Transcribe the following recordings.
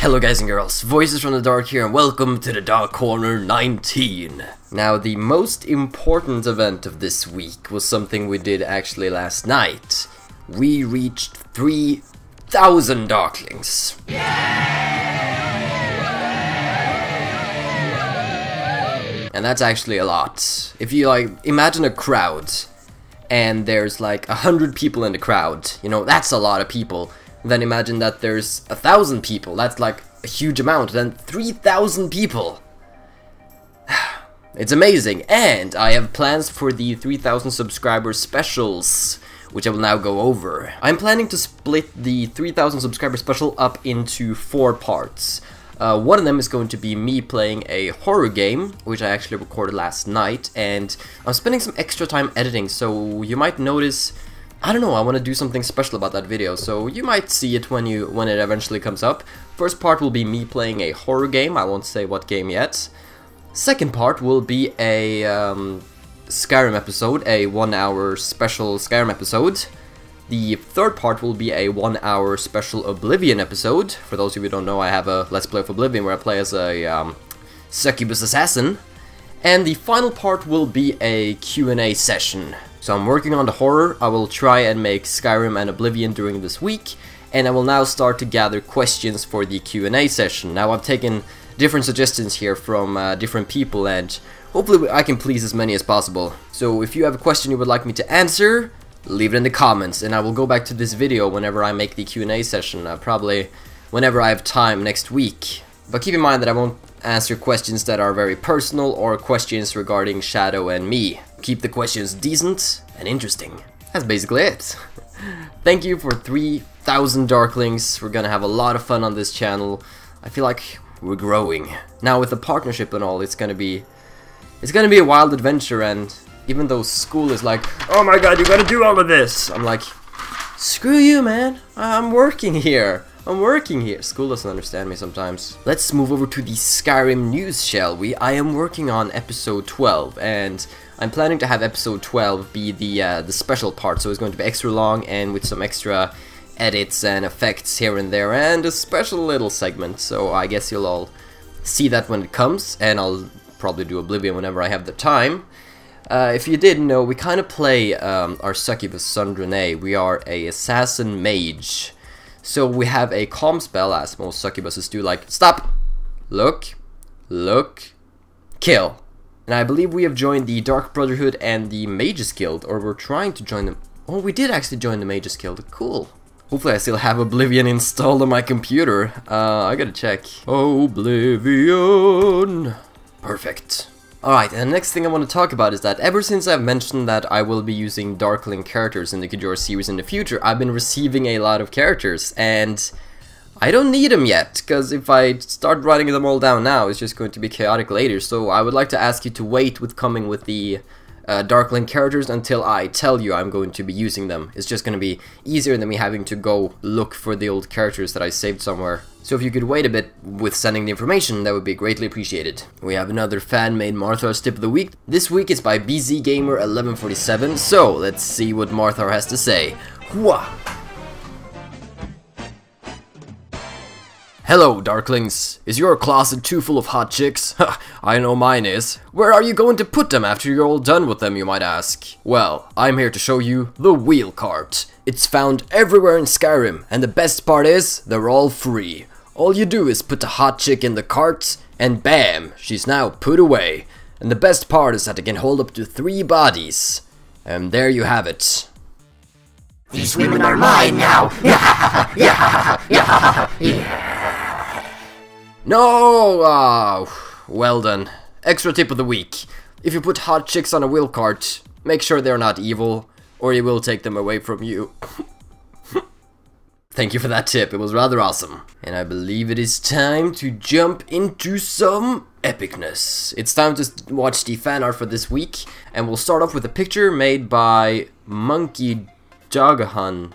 Hello guys and girls, Voices from the Dark here and welcome to the Dark Corner 19. Now the most important event of this week was something we did actually last night. We reached 3,000 Darklings. And that's actually a lot. If you imagine a crowd and there's 100 people in the crowd, you know, that's a lot of people. Then imagine that there's 1,000 people, that's like a huge amount, then 3,000 people. It's amazing, and I have plans for the 3,000 subscriber specials, which I will now go over. I'm planning to split the 3,000 subscriber special up into 4 parts. One of them is going to be me playing a horror game, which I actually recorded last night, and I'm spending some extra time editing, so you might notice, I don't know, I want to do something special about that video, so you might see it when it eventually comes up. First part will be me playing a horror game, I won't say what game yet. Second part will be a Skyrim episode, a 1-hour special Skyrim episode. The third part will be a 1-hour special Oblivion episode. For those of you who don't know, I have a Let's Play of Oblivion where I play as a succubus assassin. And the final part will be a Q&A session. So I'm working on the horror, I will try and make Skyrim and Oblivion during this week, and I will now start to gather questions for the Q&A session. Now I've taken different suggestions here from different people, and hopefully I can please as many as possible. So if you have a question you would like me to answer, leave it in the comments, and I will go back to this video whenever I make the Q&A session, probably whenever I have time next week. But keep in mind that I won't answer questions that are very personal or questions regarding Shadow and me. Keep the questions decent and interesting. That's basically it. Thank you for 3,000 Darklings. We're gonna have a lot of fun on this channel. I feel like we're growing. Now with the partnership and all, it's gonna be a wild adventure, and even though school is like, oh my god, you gotta do all of this, I'm like, screw you, man. I'm working here. School doesn't understand me sometimes. Let's move over to the Skyrim news, shall we? I am working on episode 12, and I'm planning to have episode 12 be the special part, so it's going to be extra long and with some extra edits and effects here and there, and a special little segment, so I guess you'll all see that when it comes, and I'll probably do Oblivion whenever I have the time. If you didn't know, we kind of play our succubus son René. We are a assassin mage. So we have a calm spell, as most succubuses do, like stop, look, kill. And I believe we have joined the Dark Brotherhood and the Mages Guild, or we're trying to join them. Oh, we did actually join the Mages Guild, cool. Hopefully I still have Oblivion installed on my computer. I gotta check. Oblivion. Perfect. Alright, and the next thing I want to talk about is that ever since I've mentioned that I will be using Darkling characters in the Kajor series in the future, I've been receiving a lot of characters, and I don't need them yet, because if I start writing them all down now, it's just going to be chaotic later, so I would like to ask you to wait with coming with the Darkling characters until I tell you I'm going to be using them. It's just going to be easier than me having to go look for the old characters that I saved somewhere. So if you could wait a bit with sending the information, that would be greatly appreciated. We have another fan-made Marthar's tip of the week. This week it's by BZGamer1147, so let's see what Marthar has to say. Hwah! Hello, Darklings. Is your closet too full of hot chicks? Ha, I know mine is. Where are you going to put them after you're all done with them, you might ask? Well, I'm here to show you the wheel cart. It's found everywhere in Skyrim, and the best part is, they're all free. All you do is put the hot chick in the cart, and bam, she's now put away. And the best part is that it can hold up to 3 bodies. And there you have it. These women are mine now! No! Well done. Extra tip of the week. If you put hot chicks on a wheel cart, make sure they're not evil, or he will take them away from you. Thank you for that tip, it was rather awesome. And I believe it is time to jump into some epicness. It's time to watch the fan art for this week, and we'll start off with a picture made by Monkey Duggan?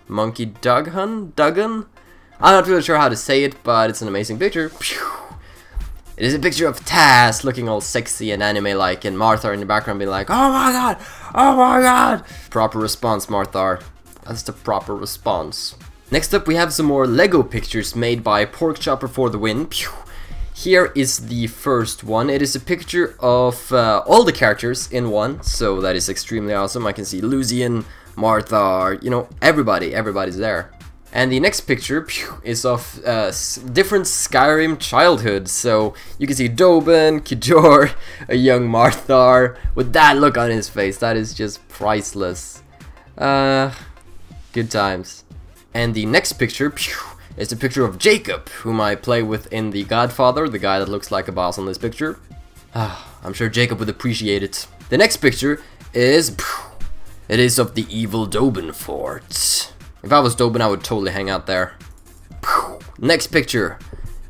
I'm not really sure how to say it, but it's an amazing picture. It is a picture of Taz looking all sexy and anime-like, and Marthar in the background being like, oh my god, oh my god! Proper response, Marthar. That's the proper response. Next up we have some more Lego pictures made by Porkchopper for the win. Pew! Here is the first one. It is a picture of all the characters in one, so that is extremely awesome. I can see Lucian, Martha, you know, everybody's there. And the next picture is of different Skyrim childhoods. So you can see Dobin, Kijor, a young Marthar with that look on his face. That is just priceless. Good times. And the next picture is a picture of Jacob, whom I play with in The Godfather, the guy that looks like a boss on this picture. I'm sure Jacob would appreciate it. The next picture is... it is of the evil Dobin fort. If I was Dobin, I would totally hang out there. Next picture.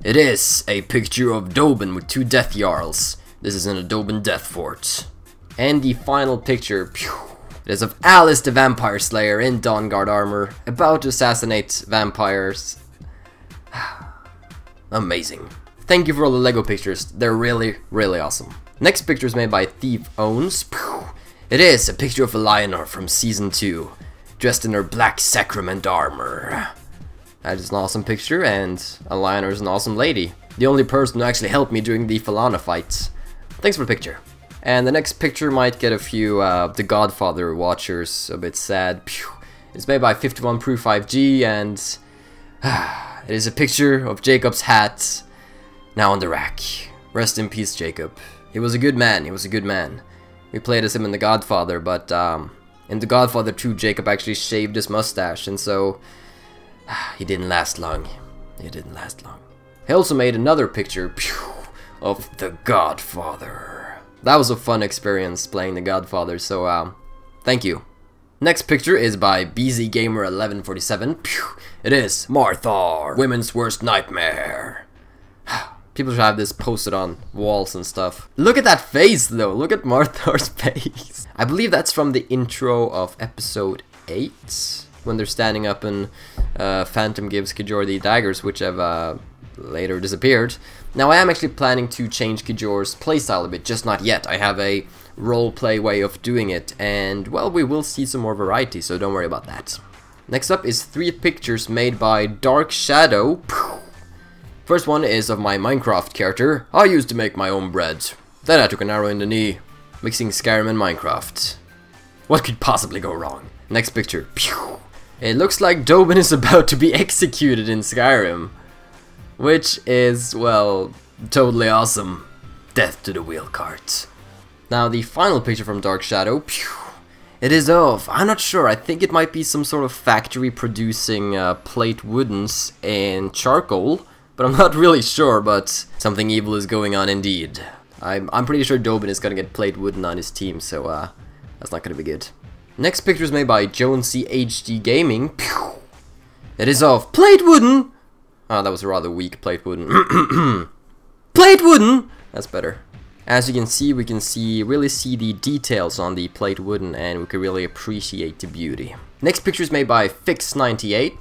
It is a picture of Dobin with 2 death jarls. This is in a Dobin death fort. And the final picture. It is of Alice the Vampire Slayer in Dawnguard armor, about to assassinate vampires. Amazing. Thank you for all the Lego pictures. They're really, really awesome. Next picture is made by Thief Owns. It is a picture of Eleanor from Season 2, dressed in her black sacrament armor. That is an awesome picture, and Eleanor is an awesome lady. The only person who actually helped me during the Falana fights. Thanks for the picture. And the next picture might get a few The Godfather watchers a bit sad. It's made by 51Proof5G, and it is a picture of Jacob's hat, now on the rack. Rest in peace, Jacob. He was a good man, he was a good man. We played as him in The Godfather, but in The Godfather 2, Jacob actually shaved his mustache, and so he didn't last long. He didn't last long. He also made another picture of The Godfather. That was a fun experience playing The Godfather, so thank you. Next picture is by BZGamer1147. It is Marthar, women's worst nightmare. People should have this posted on walls and stuff. Look at that face though, look at Marthar's face. I believe that's from the intro of episode 8, when they're standing up and Phantom gives Kijor the daggers, which have later disappeared. Now I am actually planning to change Kijor's playstyle a bit, just not yet. I have a roleplay way of doing it, and well, we will see some more variety, so don't worry about that. Next up is 3 pictures made by Dark Shadow. First one is of my Minecraft character. I used to make my own bread. Then I took an arrow in the knee, mixing Skyrim and Minecraft. What could possibly go wrong? Next picture. It looks like Dobin is about to be executed in Skyrim, which is, well, totally awesome. Death to the wheel cart. Now the final picture from Dark Shadow. It is of, I'm not sure, I think it might be some sort of factory producing plate woodens and charcoal, but I'm not really sure, but something evil is going on indeed. I'm pretty sure Dobin is gonna get plate wooden on his team, so that's not gonna be good. Next picture is made by Jonesy HD Gaming. It is of plate wooden. Oh, that was a rather weak plate wooden. Plate wooden! That's better. As you can see, we can really see the details on the plate wooden, and we can really appreciate the beauty. Next picture is made by Fix98.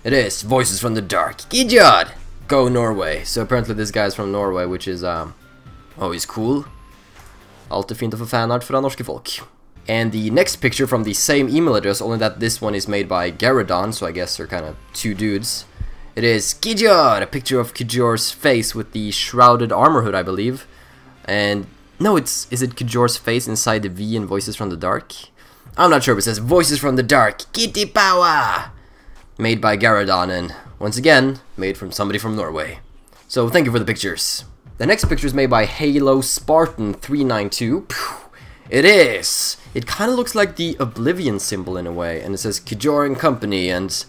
It is Voices from the Dark. Gidjod! Go Norway. So apparently this guy's from Norway, which is always cool. Alltid fint å få fanart fra norske folk. And the next picture from the same email address, only that this one is made by Garadon, so I guess they're kind of 2 dudes. It is Kijor, a picture of Kijor's face with the shrouded armor hood, I believe. And no, is it Kijor's face inside the V in Voices from the Dark? I'm not sure, but it says Voices from the Dark, Kitty Power! Made by Garadon, and once again, made from somebody from Norway. So thank you for the pictures. The next picture is made by Halo Spartan 392. It is! It kind of looks like the Oblivion symbol in a way, and it says Kijor and Company, and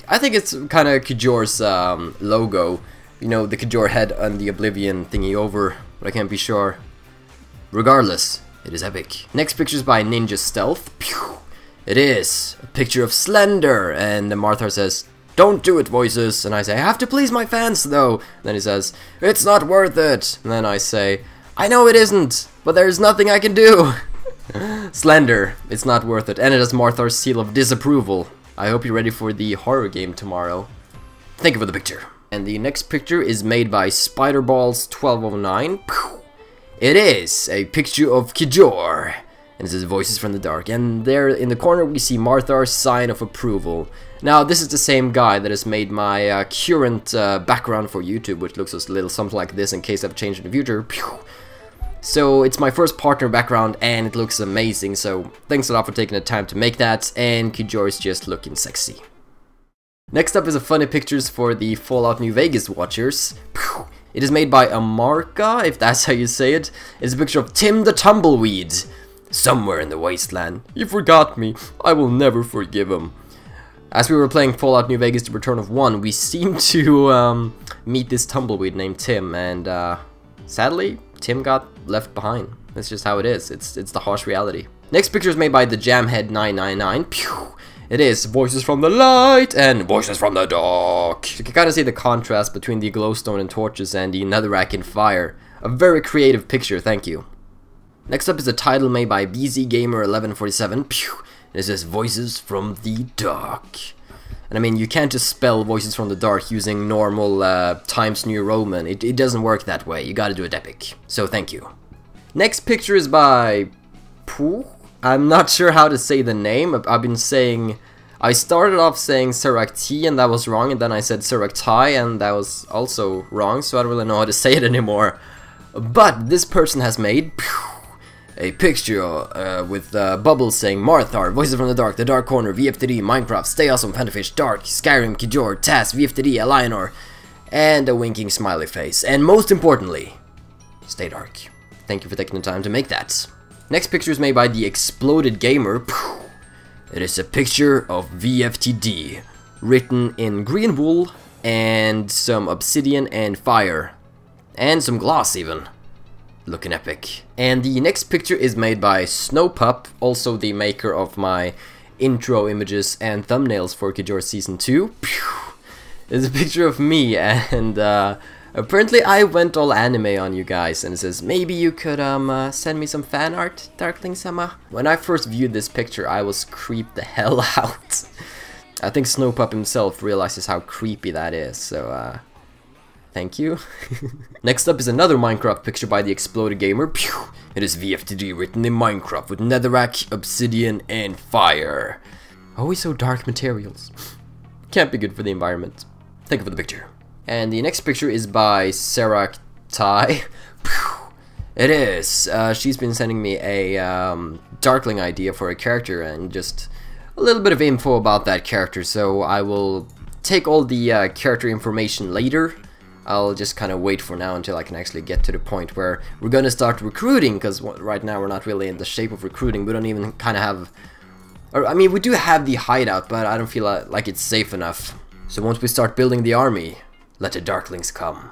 I think it's kind of Kijor's logo. You know, the Kijor head on the Oblivion thingy over, but I can't be sure. Regardless, it is epic. Next picture is by Ninja Stealth. It is a picture of Slender, and the Marthar says, "Don't do it, Voices," and I say, "I have to please my fans, though." And then he says, "It's not worth it," and then I say, "I know it isn't, but there's nothing I can do." Slender, it's not worth it, and it has Marthar's seal of disapproval. I hope you're ready for the horror game tomorrow. Thank you for the picture. And the next picture is made by Spiderballs1209. It is a picture of Kijor, And this is Voices from the Dark. And there in the corner we see Marthar's sign of approval. Now this is the same guy that has made my current background for YouTube, which looks a little something like this in case I've changed in the future. Pew! So it's my first partner background and it looks amazing, so thanks a lot for taking the time to make that, and Kijor is just looking sexy. Next up is a funny pictures for the Fallout New Vegas watchers. Pew! It is made by Amarka, if that's how you say it. It's a picture of Tim the Tumbleweed. Somewhere in the wasteland. He forgot me. I will never forgive him. As we were playing Fallout New Vegas The Return of One, we seemed to meet this tumbleweed named Tim, and sadly, Tim got left behind. That's just how it is. It's the harsh reality. Next picture is made by the Jamhead999. Pew! It is Voices from the Light and Voices from the Dark. You can kind of see the contrast between the glowstone and torches and the netherrack and fire. A very creative picture, thank you. Next up is a title made by BZGamer1147. Pew! This is Voices from the Dark. And I mean, you can't just spell Voices from the Dark using normal Times New Roman. It doesn't work that way. You gotta do it epic. So thank you. Next picture is by Pooh? I'm not sure how to say the name. I've been saying... I started off saying Serakti and that was wrong, and then I said Seraktai and that was also wrong, so I don't really know how to say it anymore. But this person has made a picture with bubbles saying Marthar, Voices from the Dark, The Dark Corner, VFTD, Minecraft, Stay Awesome, Pentafish, Dark, Skyrim, Kijor, Taz, VFTD, Alienor, and a winking smiley face. And most importantly, stay dark. Thank you for taking the time to make that. Next picture is made by the Exploded Gamer. It is a picture of VFTD, written in green wool, and some obsidian and fire. And some glass even. Looking epic. And the next picture is made by Snowpup, also the maker of my intro images and thumbnails for Kijor Season 2. It's a picture of me, and apparently I went all anime on you guys, and it says, maybe you could send me some fan art, Darkling-sama. When I first viewed this picture, I was creeped the hell out. I think Snowpup himself realizes how creepy that is, so thank you. Next up is another Minecraft picture by the Exploded Gamer. It is VFTD written in Minecraft with netherrack, obsidian, and fire. Always so dark materials. Can't be good for the environment. Thank you for the picture. And the next picture is by Seraktai. It is. She's been sending me a Darkling idea for a character and just a little bit of info about that character. So I will take all the character information later. I'll just kind of wait for now until I can actually get to the point where we're gonna start recruiting, because right now we're not really in the shape of recruiting. We don't even kind of have... Or, I mean, we do have the hideout, but I don't feel like it's safe enough. So once we start building the army, let the Darklings come.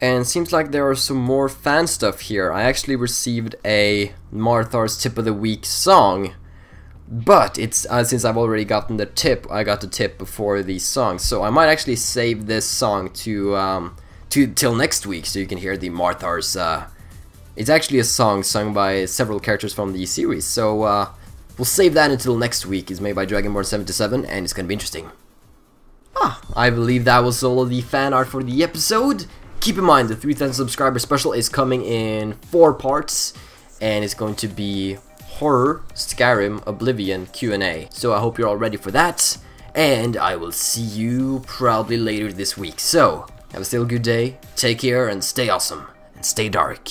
And seems like there are some more fan stuff here. I actually received a Marthar's Tip of the Week song, but it's since I've already gotten the tip, I got the tip before these songs, so I might actually save this song to till next week, so you can hear the Marthar's. It's actually a song sung by several characters from the series, so we'll save that until next week. It's made by Dragonborn77, and it's gonna be interesting. I believe that was all of the fan art for the episode. Keep in mind, the 3,000 subscriber special is coming in 4 parts, and it's going to be Horror, Skyrim, Oblivion, Q&A. So I hope you're all ready for that, and I will see you probably later this week. So, have a still good day, take care, and stay awesome, and stay dark.